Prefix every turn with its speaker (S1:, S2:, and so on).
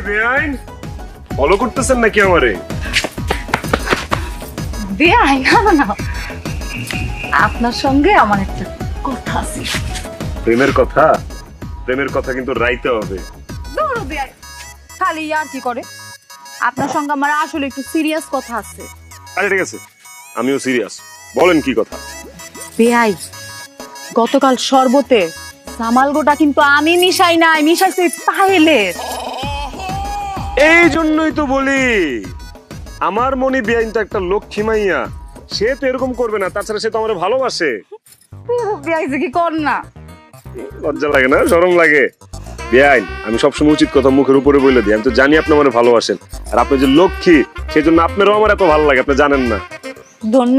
S1: বেআইন ফলো করতেছেন নাকি আমারে?
S2: বেআই না, আপনার সঙ্গে আমার একটা কথা আছে।
S1: প্রেমের কথা? প্রেমের কথা কিন্তু রাইতে হবে।
S2: দৌড়ো বেআই, খালি আর কি করে। আপনার সঙ্গে আমার আসলে একটু সিরিয়াস কথা আছে।
S1: আরে ঠিক আছে, আমিও সিরিয়াস, বলেন কি কথা।
S2: বেআই, গতকাল শরবতে সামালগোটা কিন্তু আমি মিশাই নাই, মিশাইছে পায়েলের।
S1: এই জন্যই তো বলি আমার মনি বেআইন তো একটা লক্ষ্মী মাইয়া, সে তো এরকম করবে না, তাছাড়া সে তো আমার ভালোবাসে।
S2: বেআই যে কি কর না।
S1: লজ্জা লাগে না, শরম লাগে? বেআইন, আমি সবসময় উচিত কথা মুখের উপরে বলে দিই, আমি তো জানি আপনি আমার ভালোবাসেন, আর আপনি যে লক্ষ্মী সেই জন্য আপনারও আমার এত ভালো লাগে, আপনি জানেন না।
S2: ধন্য